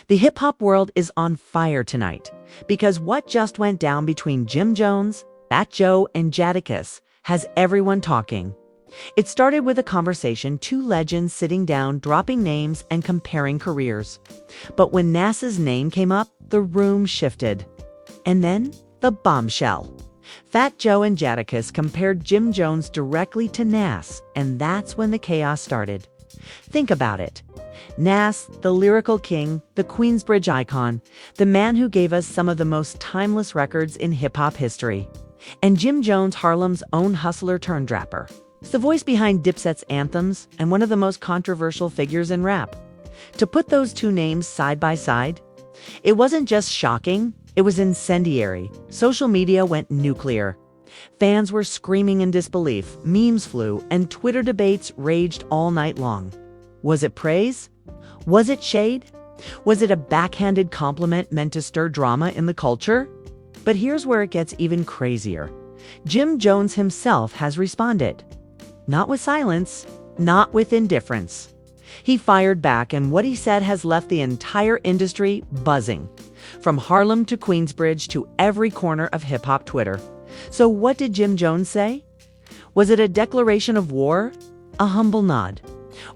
The hip-hop world is on fire tonight because what just went down between Jim Jones, Fat Joe, and Jadakiss has everyone talking. It started with a conversation, two legends sitting down, dropping names and comparing careers. But when Nas's name came up, the room shifted. And then, the bombshell. Fat Joe and Jadakiss compared Jim Jones directly to Nas, and that's when the chaos started. Think about it. Nas, the lyrical king, the Queensbridge icon, the man who gave us some of the most timeless records in hip-hop history. And Jim Jones, Harlem's own hustler turned rapper. The voice behind Dipset's anthems and one of the most controversial figures in rap. To put those two names side by side, it wasn't just shocking, it was incendiary. Social media went nuclear. Fans were screaming in disbelief, memes flew, and Twitter debates raged all night long. Was it praise? Was it shade? Was it a backhanded compliment meant to stir drama in the culture? But here's where it gets even crazier. Jim Jones himself has responded. Not with silence, not with indifference. He fired back, and what he said has left the entire industry buzzing. From Harlem to Queensbridge to every corner of hip-hop Twitter. So what did Jim Jones say? Was it a declaration of war? A humble nod?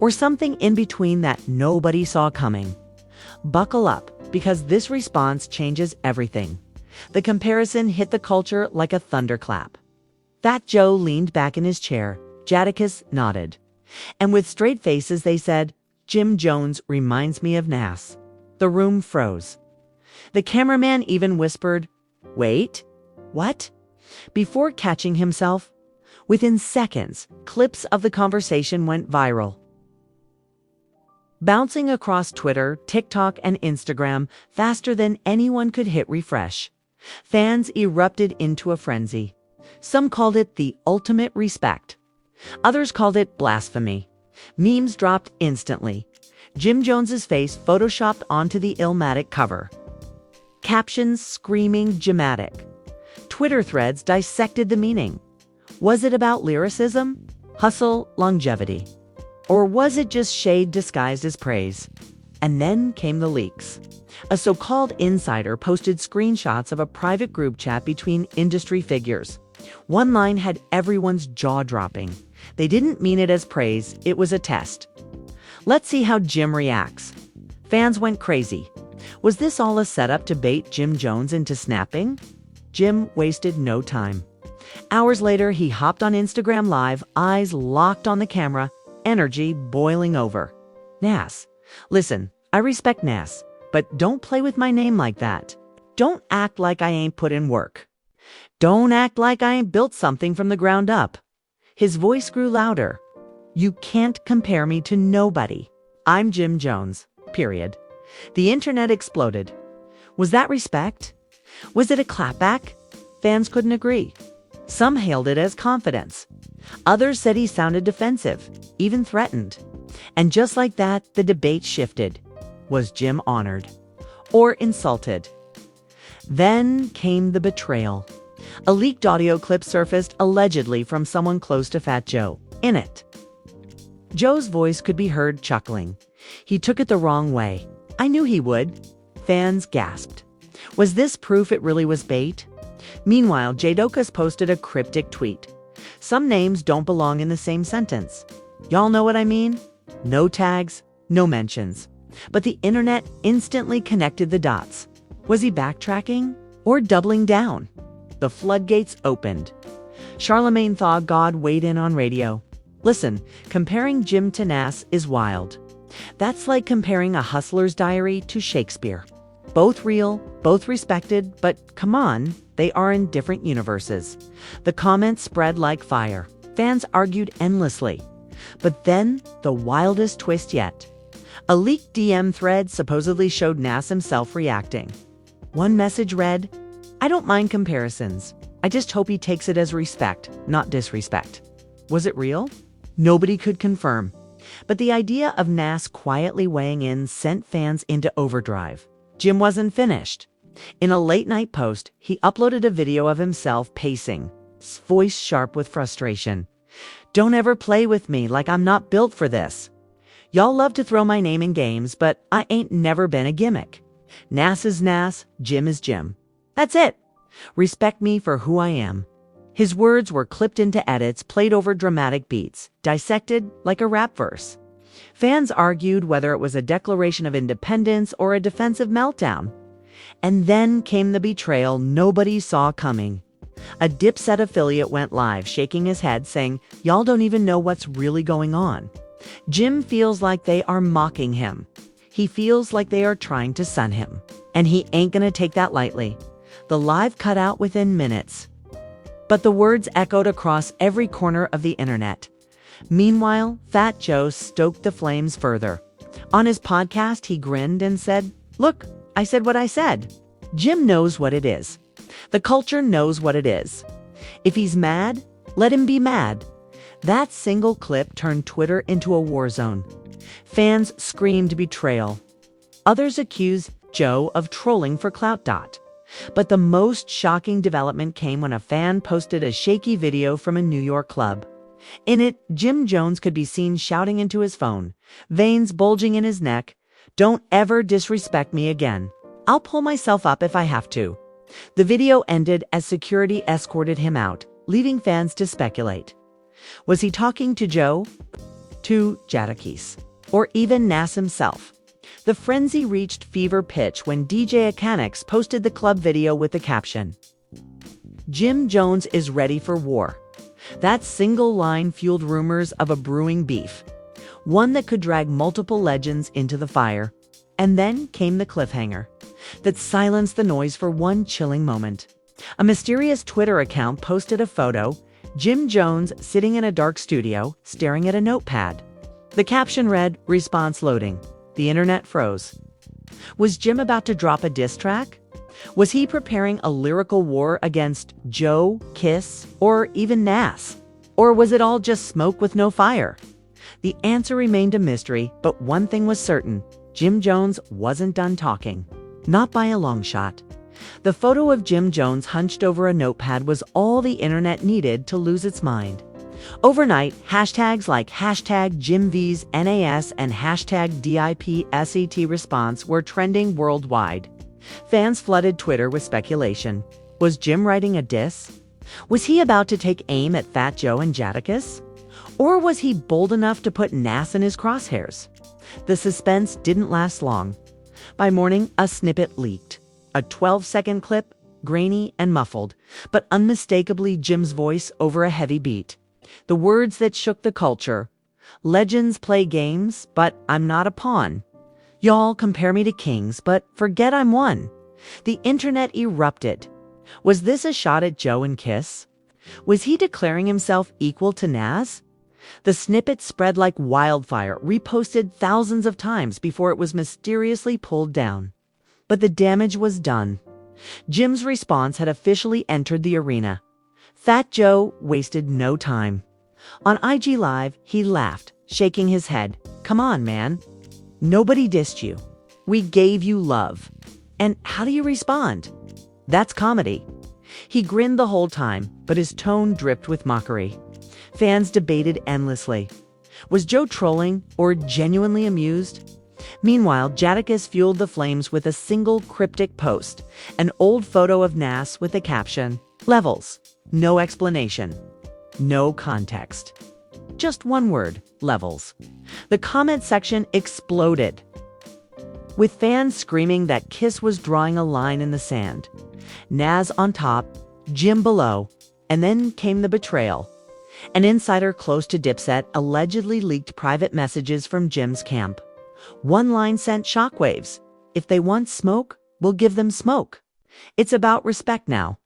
Or something in between that nobody saw coming? Buckle up, because this response changes everything. The comparison hit the culture like a thunderclap. Fat Joe leaned back in his chair. Jadakiss nodded. And with straight faces they said, Jim Jones reminds me of Nas. The room froze. The cameraman even whispered, "Wait, what?" before catching himself. Within seconds, clips of the conversation went viral. Bouncing across Twitter, TikTok, and Instagram faster than anyone could hit refresh. Fans erupted into a frenzy. Some called it the ultimate respect. Others called it blasphemy. Memes dropped instantly. Jim Jones's face photoshopped onto the Illmatic cover. Captions screaming Jimatic. Twitter threads dissected the meaning. Was it about lyricism, hustle, longevity? Or was it just shade disguised as praise? And then came the leaks. A so-called insider posted screenshots of a private group chat between industry figures. One line had everyone's jaw dropping. They didn't mean it as praise, it was a test. Let's see how Jim reacts. Fans went crazy. Was this all a setup to bait Jim Jones into snapping? Jim wasted no time. Hours later, he hopped on Instagram Live, eyes locked on the camera, energy boiling over. Nas, listen, I respect Nas, but don't play with my name like that. Don't act like I ain't put in work. Don't act like I ain't built something from the ground up. His voice grew louder. You can't compare me to nobody. I'm Jim Jones, period. The internet exploded. Was that respect? Was it a clapback? Fans couldn't agree. Some hailed it as confidence. Others said he sounded defensive, even threatened. And just like that, the debate shifted. Was Jim honored? Or insulted? Then came the betrayal. A leaked audio clip surfaced allegedly from someone close to Fat Joe. In it, Joe's voice could be heard chuckling. He took it the wrong way. I knew he would. Fans gasped. Was this proof it really was bait? Meanwhile, Jadakiss posted a cryptic tweet. Some names don't belong in the same sentence. Y'all know what I mean? No tags, no mentions. But the internet instantly connected the dots. Was he backtracking or doubling down? The floodgates opened. Charlemagne Thaw God weighed in on radio. Listen, comparing Jim to Nas is wild. That's like comparing a hustler's diary to Shakespeare. Both real, both respected, but come on, they are in different universes. The comments spread like fire. Fans argued endlessly. But then, the wildest twist yet. A leaked DM thread supposedly showed Nas himself reacting. One message read, I don't mind comparisons. I just hope he takes it as respect, not disrespect. Was it real? Nobody could confirm. But the idea of Nas quietly weighing in sent fans into overdrive. Jim wasn't finished. In a late-night post, he uploaded a video of himself pacing, his voice sharp with frustration. Don't ever play with me like I'm not built for this. Y'all love to throw my name in games, but I ain't never been a gimmick. Nas is Nas, Jim is Jim. That's it. Respect me for who I am. His words were clipped into edits, played over dramatic beats, dissected like a rap verse. Fans argued whether it was a declaration of independence or a defensive meltdown. And then came the betrayal nobody saw coming. A Dipset affiliate went live, shaking his head, saying, "Y'all don't even know what's really going on." Jim feels like they are mocking him. He feels like they are trying to sun him. And he ain't gonna take that lightly. The live cut out within minutes. But the words echoed across every corner of the internet. Meanwhile, Fat Joe stoked the flames further. On his podcast, he grinned and said, "Look, I said what I said. Jim knows what it is. The culture knows what it is. If he's mad, let him be mad." That single clip turned Twitter into a war zone. Fans screamed betrayal. Others accused Joe of trolling for clout. But the most shocking development came when a fan posted a shaky video from a New York club. In it, Jim Jones could be seen shouting into his phone, veins bulging in his neck, "Don't ever disrespect me again. I'll pull myself up if I have to." The video ended as security escorted him out, leaving fans to speculate. Was he talking to Joe? To Jadakiss? Or even Nas himself? The frenzy reached fever pitch when DJ Escalating posted the club video with the caption, "Jim Jones is ready for war." That single line fueled rumors of a brewing beef, one that could drag multiple legends into the fire. And then came the cliffhanger that silenced the noise for one chilling moment. A mysterious Twitter account posted a photo, Jim Jones sitting in a dark studio, staring at a notepad. The caption read, "Response loading." The internet froze. Was Jim about to drop a diss track? Was he preparing a lyrical war against Joe, Kiss, or even Nas? Or was it all just smoke with no fire? The answer remained a mystery, but one thing was certain. Jim Jones wasn't done talking. Not by a long shot. The photo of Jim Jones hunched over a notepad was all the internet needed to lose its mind. Overnight, hashtags like #JimVsNAS and #DIPSET response were trending worldwide. Fans flooded Twitter with speculation. Was Jim writing a diss? Was he about to take aim at Fat Joe and Jadakiss? Or was he bold enough to put Nas in his crosshairs? The suspense didn't last long. By morning, a snippet leaked. A 12-second clip, grainy and muffled, but unmistakably Jim's voice over a heavy beat. The words that shook the culture. "Legends play games, but I'm not a pawn. Y'all compare me to kings, but forget I'm one." The internet erupted. Was this a shot at Joe and Kiss? Was he declaring himself equal to Nas? The snippet spread like wildfire, reposted thousands of times before it was mysteriously pulled down. But the damage was done. Jim's response had officially entered the arena. Fat Joe wasted no time. On IG Live, he laughed, shaking his head. "Come on, man. Nobody dissed you. We gave you love. And how do you respond? That's comedy." He grinned the whole time, but his tone dripped with mockery. Fans debated endlessly. Was Joe trolling or genuinely amused? Meanwhile, Jadakiss fueled the flames with a single cryptic post, an old photo of Nas with the caption, "Levels. No explanation. No context." Just one word, levels. The comment section exploded, with fans screaming that Kiss was drawing a line in the sand. Nas on top, Jim below, and then came the betrayal. An insider close to Dipset allegedly leaked private messages from Jim's camp. One line sent shockwaves. "If they want smoke, we'll give them smoke. It's about respect now."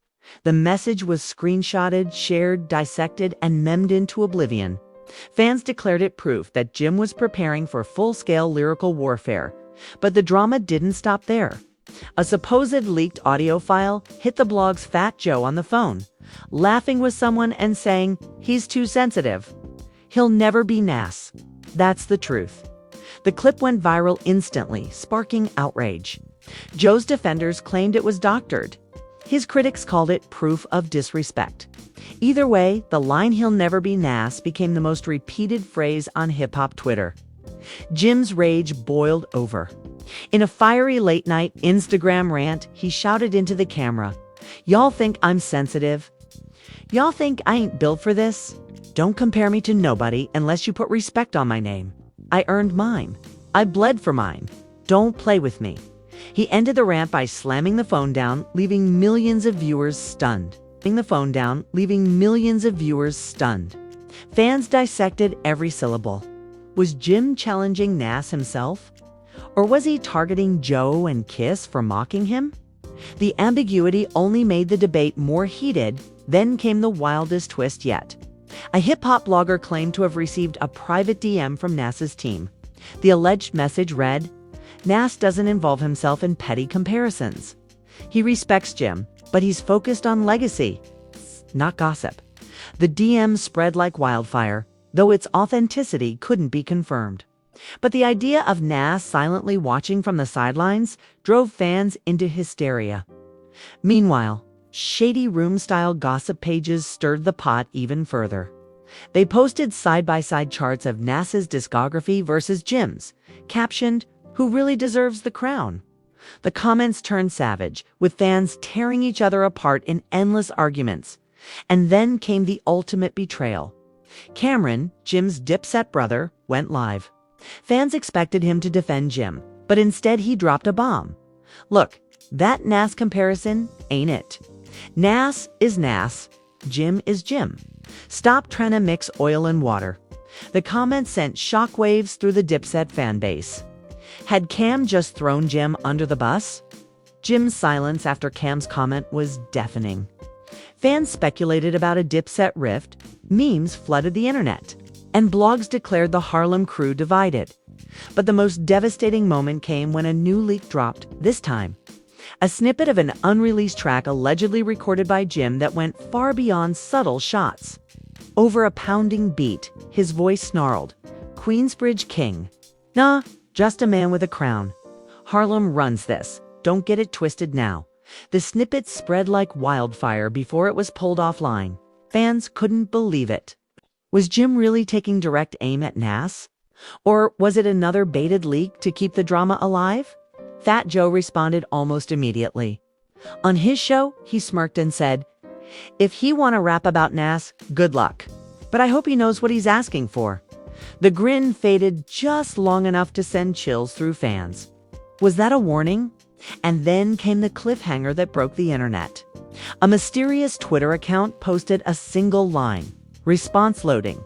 The message was screenshotted, shared, dissected, and memed into oblivion. Fans declared it proof that Jim was preparing for full-scale lyrical warfare. But the drama didn't stop there. A supposed leaked audio file hit the blog's Fat Joe on the phone, laughing with someone and saying, "He's too sensitive. He'll never be Nas." That's the truth. The clip went viral instantly, sparking outrage. Joe's defenders claimed it was doctored. His critics called it proof of disrespect. Either way, the line "he'll never be Nas" became the most repeated phrase on hip-hop Twitter. Jim's rage boiled over. In a fiery late-night Instagram rant, he shouted into the camera, "Y'all think I'm sensitive? Y'all think I ain't built for this? Don't compare me to nobody unless you put respect on my name. I earned mine. I bled for mine. Don't play with me." He ended the rant by slamming the phone down, leaving millions of viewers stunned. Fans dissected every syllable. Was Jim challenging Nas himself? Or was he targeting Joe and Kiss for mocking him? The ambiguity only made the debate more heated. Then came the wildest twist yet. A hip-hop blogger claimed to have received a private DM from Nas's team. The alleged message read, "Nas doesn't involve himself in petty comparisons. He respects Jim, but he's focused on legacy, not gossip." The DM spread like wildfire, though its authenticity couldn't be confirmed. But the idea of Nas silently watching from the sidelines drove fans into hysteria. Meanwhile, shady room-style gossip pages stirred the pot even further. They posted side-by-side charts of Nas's discography versus Jim's, captioned, "Who really deserves the crown?" The comments turned savage, with fans tearing each other apart in endless arguments. And then came the ultimate betrayal. Cameron, Jim's Dipset brother, went live. Fans expected him to defend Jim, but instead he dropped a bomb. "Look, that Nas comparison ain't it. Nas is Nas, Jim is Jim. Stop trying to mix oil and water." The comment sent shockwaves through the Dipset fan base. Had Cam just thrown Jim under the bus? Jim's silence after Cam's comment was deafening. Fans speculated about a Dipset rift, memes flooded the internet, and blogs declared the Harlem crew divided. But the most devastating moment came when a new leak dropped, this time. A snippet of an unreleased track allegedly recorded by Jim that went far beyond subtle shots. Over a pounding beat, his voice snarled, "Queensbridge King. Nah, just a man with a crown. Harlem runs this. Don't get it twisted now." The snippet spread like wildfire before it was pulled offline. Fans couldn't believe it. Was Jim really taking direct aim at Nas? Or was it another baited leak to keep the drama alive? Fat Joe responded almost immediately. On his show, he smirked and said, "If he want to rap about Nas, good luck. But I hope he knows what he's asking for." The grin faded just long enough to send chills through fans. Was that a warning? And then came the cliffhanger that broke the internet. A mysterious Twitter account posted a single line, "Response loading."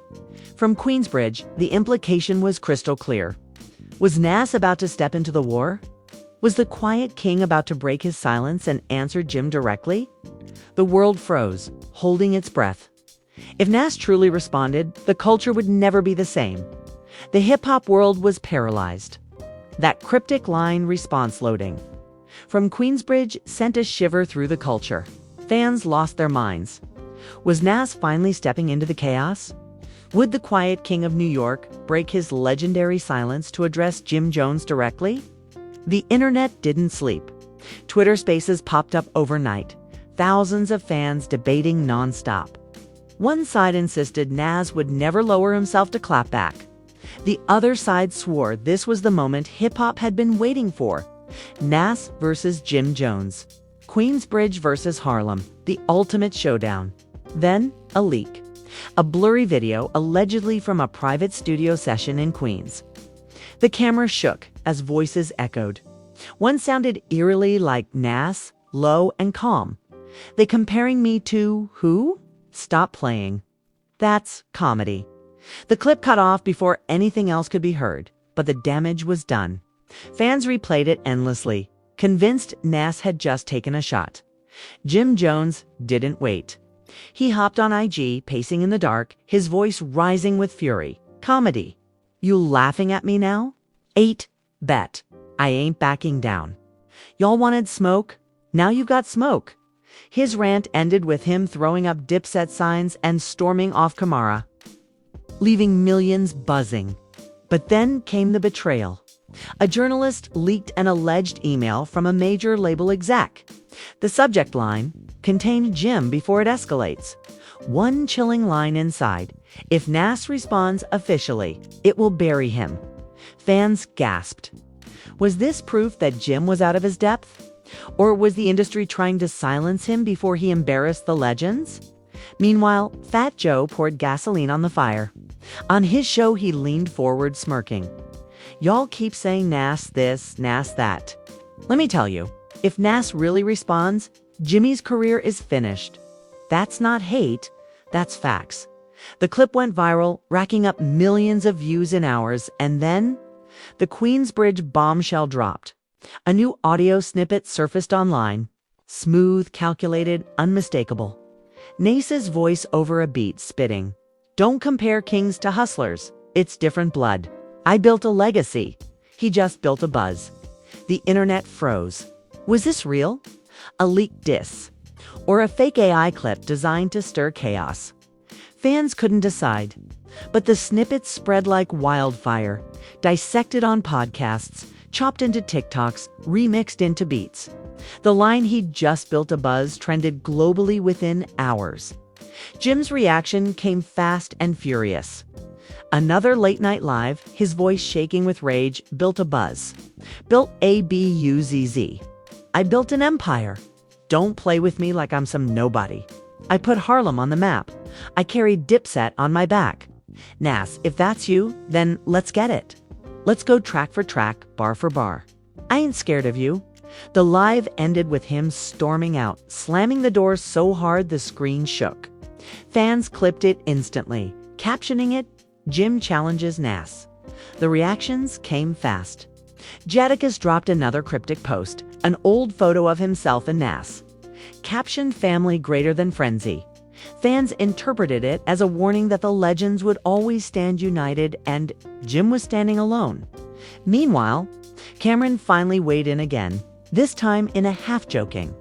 From Queensbridge, the implication was crystal clear. Was Nas about to step into the war? Was the quiet king about to break his silence and answer Jim directly? The world froze, holding its breath. If Nas truly responded, the culture would never be the same. The hip-hop world was paralyzed. That cryptic line, "response loading," from Queensbridge sent a shiver through the culture. Fans lost their minds. Was Nas finally stepping into the chaos? Would the quiet king of New York break his legendary silence to address Jim Jones directly? The internet didn't sleep. Twitter Spaces popped up overnight, thousands of fans debating nonstop. One side insisted Nas would never lower himself to clap back. The other side swore this was the moment hip-hop had been waiting for. Nas versus Jim Jones. Queensbridge versus Harlem, the ultimate showdown. Then, a leak. A blurry video allegedly from a private studio session in Queens. The camera shook as voices echoed. One sounded eerily like Nas, low and calm. "They comparing me to who? Stop playing." That's comedy. The clip cut off before anything else could be heard, but the damage was done. Fans replayed it endlessly, convinced Nas had just taken a shot. Jim Jones didn't wait. He hopped on IG, pacing in the dark, his voice rising with fury. "Comedy. You laughing at me now? 8, bet. I ain't backing down. Y'all wanted smoke? Now you got smoke." His rant ended with him throwing up Dipset signs and storming off Kamara, leaving millions buzzing. But then came the betrayal. A journalist leaked an alleged email from a major label exec. The subject line contained Jim before it escalates. One chilling line inside: "If Nas responds officially, it will bury him." Fans gasped. Was this proof that Jim was out of his depth? Or was the industry trying to silence him before he embarrassed the legends? Meanwhile, Fat Joe poured gasoline on the fire. On his show, he leaned forward smirking. Y'all keep saying Nas this, Nas that. Let me tell you, if Nas really responds, Jimmy's career is finished. That's not hate, that's facts. The clip went viral, racking up millions of views in hours, and then the Queensbridge bombshell dropped. A new audio snippet surfaced online. Smooth, calculated, unmistakable. Nas's voice over a beat, spitting. Don't compare kings to hustlers. It's different blood. I built a legacy. He just built a buzz. The internet froze. Was this real? A leaked diss? Or a fake AI clip designed to stir chaos? Fans couldn't decide. But the snippets spread like wildfire, dissected on podcasts, chopped into TikToks, remixed into beats. The line "he'd just built a buzz" trended globally within hours. Jim's reaction came fast and furious. Another late night live, his voice shaking with rage, built a buzz. Built ABUZZ. I built an empire. Don't play with me like I'm some nobody. I put Harlem on the map. I carried Dipset on my back. Nas, if that's you, then let's get it. Let's go track for track, bar for bar. I ain't scared of you. The live ended with him storming out, slamming the door so hard the screen shook. Fans clipped it instantly, captioning it, "Jim challenges Nas." The reactions came fast. Jadakiss dropped another cryptic post, an old photo of himself and Nas. Captioned "Family greater than frenzy." Fans interpreted it as a warning that the legends would always stand united and Jim was standing alone. Meanwhile, Cameron finally weighed in again, this time in a half-joking,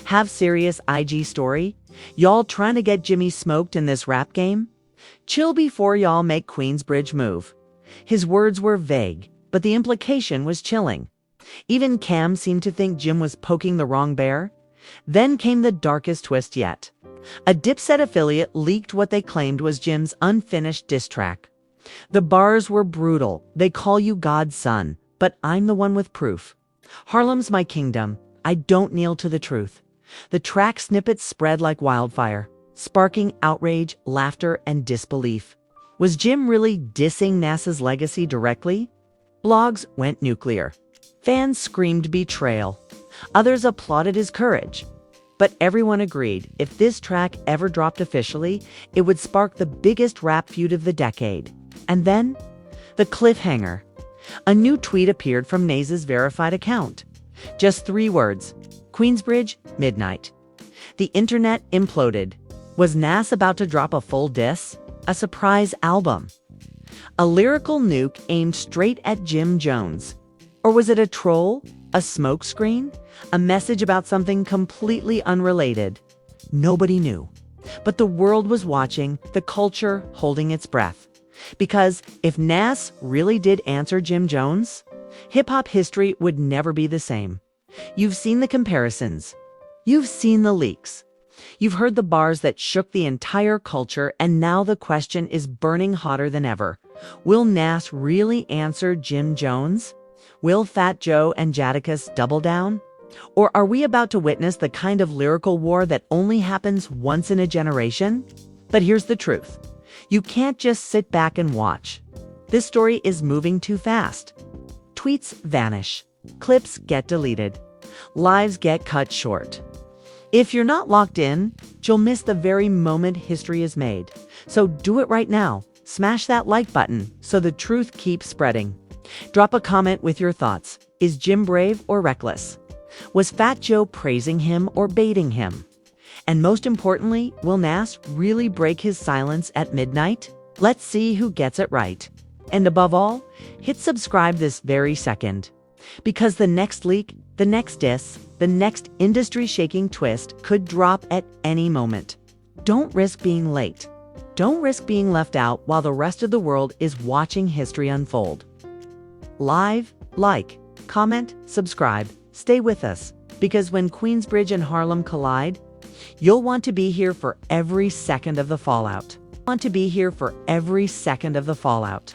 half-serious IG story. Y'all trying to get Jimmy smoked in this rap game? Chill before y'all make Queensbridge move. His words were vague, but the implication was chilling. Even Cam seemed to think Jim was poking the wrong bear. Then came the darkest twist yet. A Dipset affiliate leaked what they claimed was Jim's unfinished diss track. The bars were brutal. They call you God's son, but I'm the one with proof. Harlem's my kingdom. I don't kneel to the truth. The track snippets spread like wildfire, sparking outrage, laughter, and disbelief. Was Jim really dissing Nas's legacy directly? Blogs went nuclear. Fans screamed betrayal. Others applauded his courage. But everyone agreed, if this track ever dropped officially, it would spark the biggest rap feud of the decade. And then, the cliffhanger. A new tweet appeared from Nas's verified account. Just 3 words. Queensbridge, midnight. The internet imploded. Was Nas about to drop a full diss? A surprise album? A lyrical nuke aimed straight at Jim Jones? Or was it a troll? A smokescreen? A message about something completely unrelated? Nobody knew. But the world was watching, the culture holding its breath. Because if Nas really did answer Jim Jones, hip-hop history would never be the same. You've seen the comparisons. You've seen the leaks. You've heard the bars that shook the entire culture, and now the question is burning hotter than ever. Will Nas really answer Jim Jones? Will Fat Joe and Jadakiss double down? Or are we about to witness the kind of lyrical war that only happens once in a generation? But here's the truth. You can't just sit back and watch. This story is moving too fast. Tweets vanish. Clips get deleted. Lives get cut short. If you're not locked in, you'll miss the very moment history is made. So do it right now. Smash that like button so the truth keeps spreading. Drop a comment with your thoughts. Is Jim brave or reckless? Was Fat Joe praising him or baiting him? And most importantly, will Nas really break his silence at midnight? Let's see who gets it right. And above all, hit subscribe this very second. Because the next leak, the next diss, the next industry-shaking twist could drop at any moment. Don't risk being late. Don't risk being left out while the rest of the world is watching history unfold. Live, like, comment, subscribe, stay with us, because when Queensbridge and Harlem collide, you'll want to be here for every second of the fallout. Want to be here for every second of the fallout.